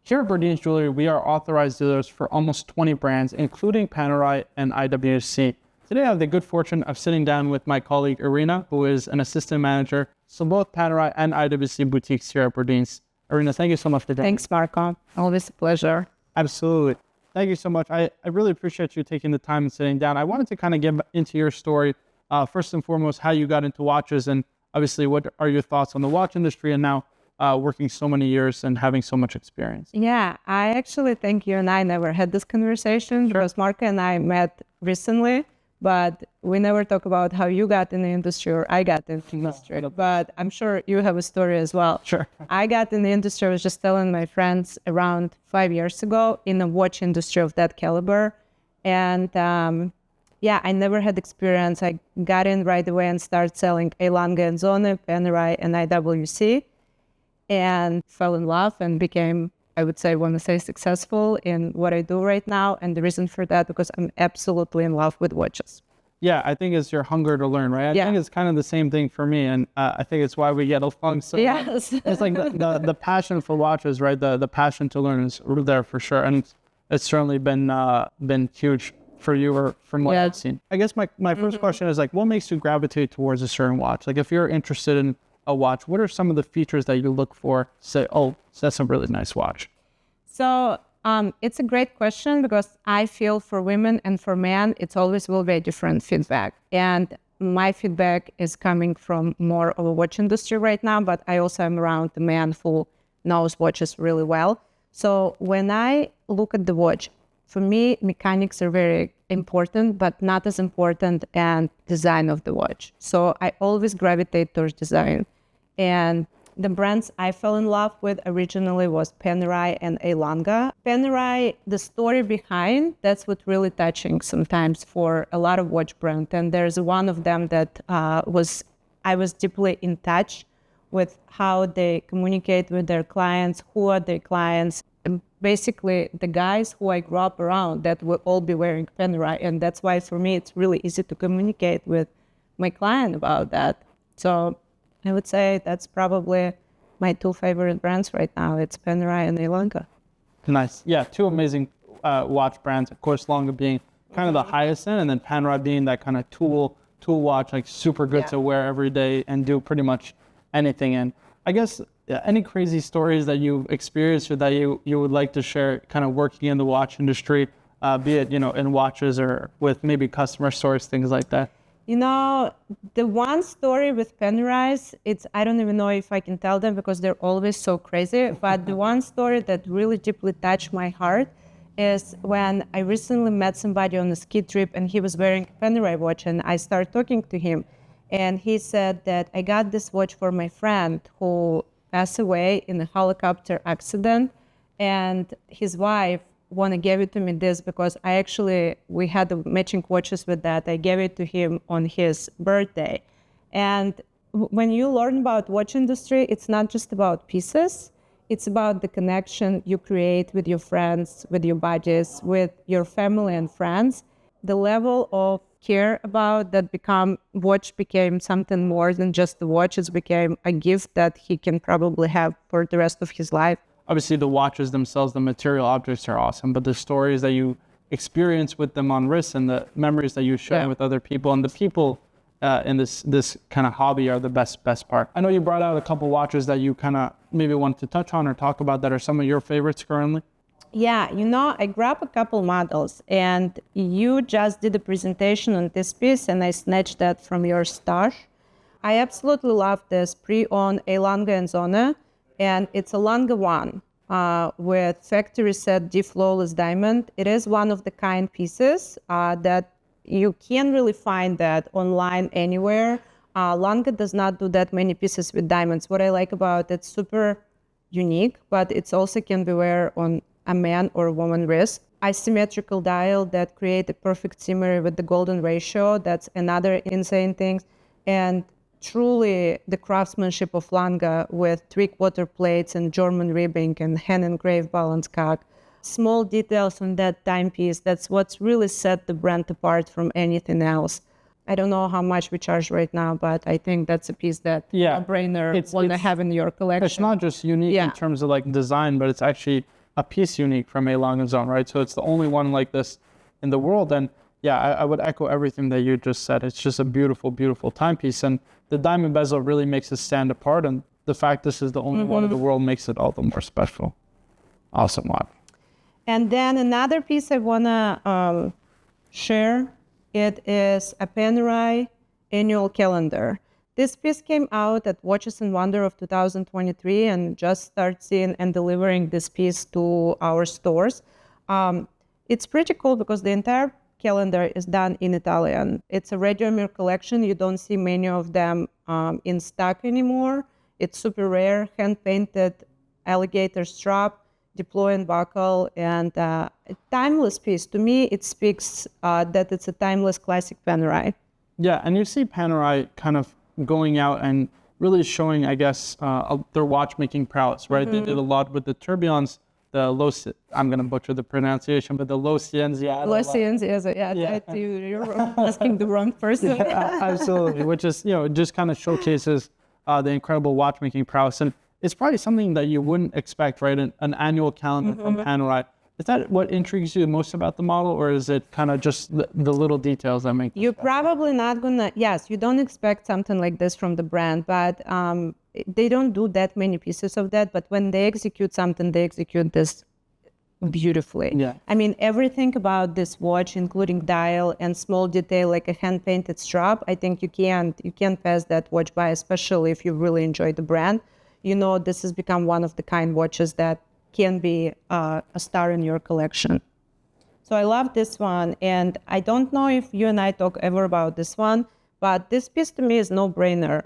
Here at Burdeen's Jewelry, we are authorized dealers for almost 20 brands, including Panerai and IWC. Today, I have the good fortune of sitting down with my colleague, Arina, who is an assistant manager, so both Panerai and IWC boutiques here at Burdeen's. Arina, thank you so much for joining. Thanks, Marco. Always a pleasure. Absolutely. Thank you so much. I really appreciate you taking the time and sitting down. I wanted to kind of get into your story. First and foremost, how you got into watches, and obviously, what are your thoughts on the watch industry and now working so many years and having so much experience? Yeah, I actually think you and I never had this conversation because Marco and I met recently, but we never talk about how you got in the industry or I got in the industry. But I'm sure you have a story as well. Sure. I got in the industry, I was just telling my friends, around 5 years ago in the watch industry of that caliber. And I never had experience. I got in right away and started selling Lange and Söhne, Panerai and IWC, and fell in love and became, I would say, successful in what I do right now. And the reason for that, because I'm absolutely in love with watches. Yeah, I think it's your hunger to learn, right? I think it's kind of the same thing for me. And I think it's why we get along so well. It's like the passion for watches, right? The passion to learn is there for sure. And it's certainly been huge for you or from what I've seen. I guess my first question is like, what makes you gravitate towards a certain watch? Like if you're interested in a watch, what are some of the features that you look for to say, oh, that's a really nice watch? So it's a great question because I feel for women and for men, it's always will be a different feedback. And my feedback is coming from more of a watch industry right now, but I also am around a man who knows watches really well. So when I look at the watch, for me, mechanics are very important, but not as important as design of the watch. So I always gravitate towards design. And the brands I fell in love with originally was Panerai and Lange. Panerai, the story behind, that's what really touching sometimes for a lot of watch brands. And there's one of them that I was deeply in touch with how they communicate with their clients, who are their clients. And basically, the guys who I grew up around that will all be wearing Panerai. And that's why for me, it's really easy to communicate with my client about that. So I would say that's probably my two favorite brands right now. It's Panerai and Lange. Nice. Yeah, two amazing watch brands. Of course, Lange being kind of the highest end, and then Panerai being that kind of tool watch, like super good to wear every day and do pretty much anything in. I guess any crazy stories that you've experienced or that you would like to share kind of working in the watch industry, be it, in watches or with maybe customer stories, things like that? The one story with Panerais, I don't even know if I can tell them because they're always so crazy, but the one story that really deeply touched my heart is when I recently met somebody on a ski trip and he was wearing a Panerai watch and I started talking to him and he said that I got this watch for my friend who passed away in a helicopter accident and his wife want to give it to me this because we had the matching watches with that. I gave it to him on his birthday. And when you learn about watch industry, it's not just about pieces. It's about the connection you create with your friends, with your buddies, with your family and friends. The level of care about that watch became something more than just the watch. It became a gift that he can probably have for the rest of his life. Obviously, the watches themselves, the material objects are awesome, but the stories that you experience with them on wrists and the memories that you share with other people and the people in this kind of hobby are the best part. I know you brought out a couple watches that you kind of maybe want to touch on or talk about that are some of your favorites currently. Yeah, I grabbed a couple models and you just did a presentation on this piece and I snatched that from your stash. I absolutely love this pre-owned Lange and Söhne. And it's a Lange one with factory set deep flawless diamond. It is one of the kind pieces that you can't really find that online anywhere. Lange does not do that many pieces with diamonds. What I like about it's super unique, but it's also can be wear on a man or a woman wrist. Asymmetrical dial that create a perfect symmetry with the golden ratio. That's another insane thing. And truly the craftsmanship of Lange with 3/4 plates and German ribbing and hand-engraved balance cock. Small details on that timepiece, that's what's really set the brand apart from anything else. I don't know how much we charge right now, but I think that's a piece that a brainer want to have in your collection. It's not just unique in terms of like design, but it's actually a piece unique from a Lange Zone, right? So it's the only one like this in the world. And yeah, I would echo everything that you just said. It's just a beautiful, beautiful timepiece. And the diamond bezel really makes it stand apart. And the fact this is the only one in the world makes it all the more special. Awesome watch. And then another piece I want to share, it is a Panerai annual calendar. This piece came out at Watches and Wonder of 2023 and just start seeing and delivering this piece to our stores. It's pretty cool because the entire calendar is done in Italian. It's a radio mirror collection. You don't see many of them in stock anymore. It's super rare, hand-painted alligator strap, deploy and buckle, and a timeless piece. To me, it speaks that it's a timeless classic Panerai. Yeah, and you see Panerai kind of going out and really showing, I guess, their watchmaking prowess, right? They did a lot with the tourbillons, I'm going to butcher the pronunciation, but the Lo Scienziato. Lo Scienziato, yeah. You're asking the wrong person. Yeah, absolutely, which is, just kind of showcases the incredible watchmaking prowess. And it's probably something that you wouldn't expect, right? An annual calendar from Panerai. Is that what intrigues you most about the model, or is it kind of just the little details that make You're probably not gonna, yes, you don't expect something like this from the brand, but they don't do that many pieces of that. But when they execute something, they execute this beautifully. Yeah. I mean, everything about this watch, including dial and small detail like a hand-painted strap, I think you can't pass that watch by, especially if you really enjoy the brand. This has become one of the kind watches that can be a star in your collection. So I love this one, and I don't know if you and I talk ever about this one, but this piece to me is no-brainer.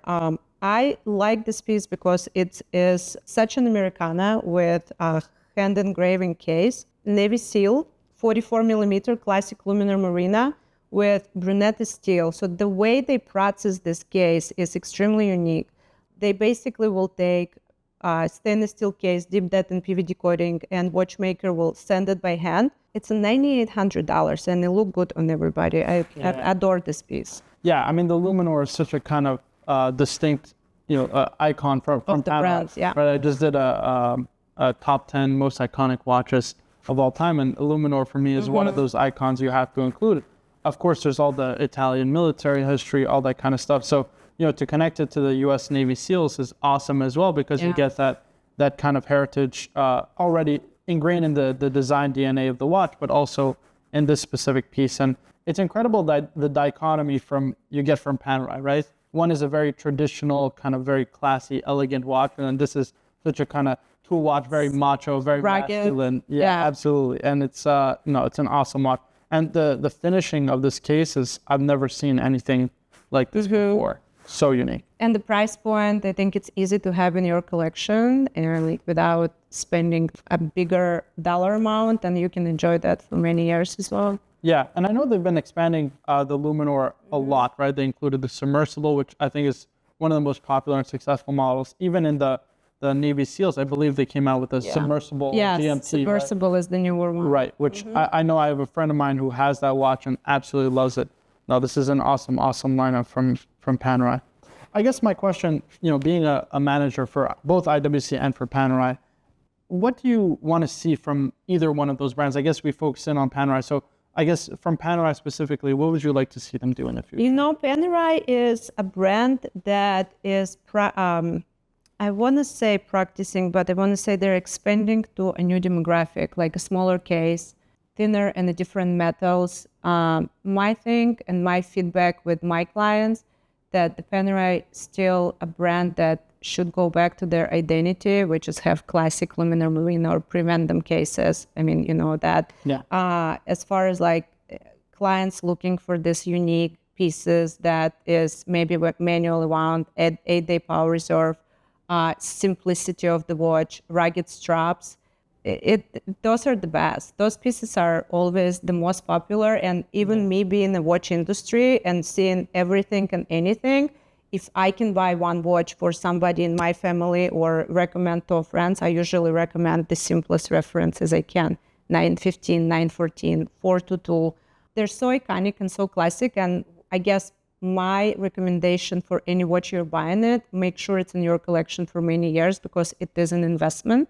I like this piece because it is such an Americana with a hand engraving case, Navy Seal, 44 millimeter classic luminar marina with brunette steel. So the way they process this case is extremely unique. They basically will take stainless steel case, dip that in PVD coating, and watchmaker will sand it by hand. It's $9,800, and it look good on everybody. I adore this piece. Yeah, I mean, the Luminor is such a kind of distinct, icon from the brand. Yeah. Right, I just did a top 10 most iconic watches of all time, and Luminor for me is one of those icons you have to include. Of course, there's all the Italian military history, all that kind of stuff. So, to connect it to the U.S. Navy SEALs is awesome as well, because you get that kind of heritage already ingrained in the design DNA of the watch, but also in this specific piece. And it's incredible that the dichotomy you get from Panerai, right? One is a very traditional, kind of very classy, elegant watch, and then this is such a kind of tool watch, very macho, very rugged. Masculine. Yeah, absolutely. And it's it's an awesome watch. And the finishing of this case I've never seen anything like this before. So unique. And the price point, I think it's easy to have in your collection, and without spending a bigger dollar amount, and you can enjoy that for many years as well. Yeah, and I know they've been expanding the Luminor a lot, right? They included the submersible, which I think is one of the most popular and successful models. Even in the Navy SEALs, I believe they came out with a submersible GMT. Submersible is the newer one. Right, which I know I have a friend of mine who has that watch and absolutely loves it. No, this is an awesome lineup from Panerai. I guess my question, being a manager for both IWC and for Panerai, what do you want to see from either one of those brands? I guess we focus in on Panerai. So I guess from Panerai specifically, what would you like to see them do in the future? Panerai is a brand that is, I want to say practicing, but I want to say they're expanding to a new demographic, like a smaller case, thinner and the different metals. My thing and my feedback with my clients that the Panerai still a brand that should go back to their identity, which is have classic luminar marina or pre-Vendome cases. I mean, that. Yeah. As far as like clients looking for this unique pieces that is maybe manually wound, 8-day power reserve, simplicity of the watch, rugged straps. Those are the best. Those pieces are always the most popular, and even me being in the watch industry and seeing everything and anything, if I can buy one watch for somebody in my family or recommend to friends, I usually recommend the simplest references I can. 915, 914, 422. They're so iconic and so classic, and I guess my recommendation for any watch you're buying it, make sure it's in your collection for many years because it is an investment.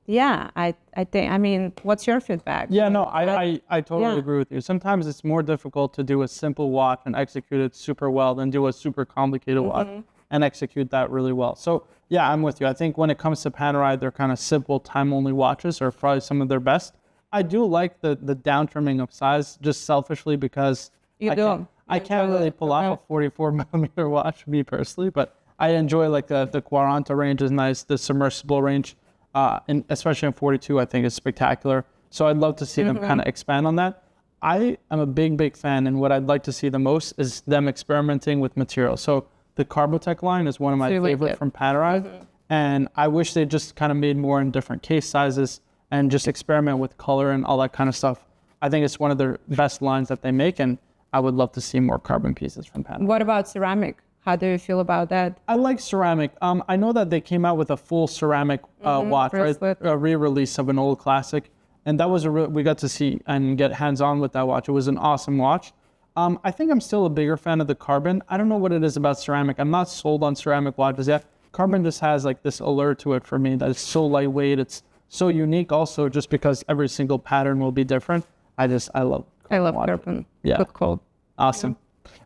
Yeah, I think, I mean, what's your feedback? Yeah, no, I totally agree with you. Sometimes it's more difficult to do a simple watch and execute it super well than do a super complicated watch and execute that really well. So yeah, I'm with you. I think when it comes to Panerai, they're kind of simple time-only watches are probably some of their best. I do like the down trimming of size, just selfishly, because I can't really pull off a 44 millimeter watch, me personally, but I enjoy like the 40 range is nice, the submersible range. And especially in 42, I think is spectacular. So I'd love to see them kind of expand on that. I am a big fan, and what I'd like to see the most is them experimenting with material. So the Carbotech line is one of my favorite from Panerai, and I wish they just kind of made more in different case sizes and just experiment with color and all that kind of stuff. I think it's one of their best lines that they make, and I would love to see more carbon pieces from Panerai. What about ceramic? How do you feel about that? I like ceramic. I know that they came out with a full ceramic watch, right? A re-release of an old classic. And that was we got to see and get hands-on with that watch. It was an awesome watch. I think I'm still a bigger fan of the carbon. I don't know what it is about ceramic. I'm not sold on ceramic watches yet. Carbon just has like this allure to it for me that is so lightweight. It's so unique also just because every single pattern will be different. I love carbon. Yeah. Good call. Awesome.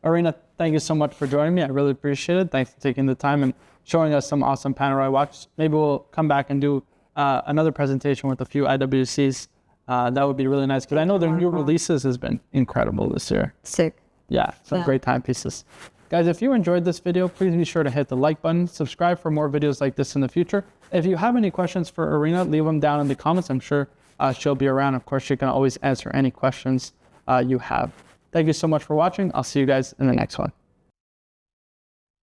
Arina, thank you so much for joining me. I really appreciate it. Thanks for taking the time and showing us some awesome Panerai watches. Maybe we'll come back and do another presentation with a few IWCs. That would be really nice because I know their new releases has been incredible this year. Sick. Yeah, some great timepieces. Guys, if you enjoyed this video, please be sure to hit the like button, subscribe for more videos like this in the future. If you have any questions for Arina, leave them down in the comments. I'm sure she'll be around. Of course, she can always answer any questions you have. Thank you so much for watching. I'll see you guys in the next one.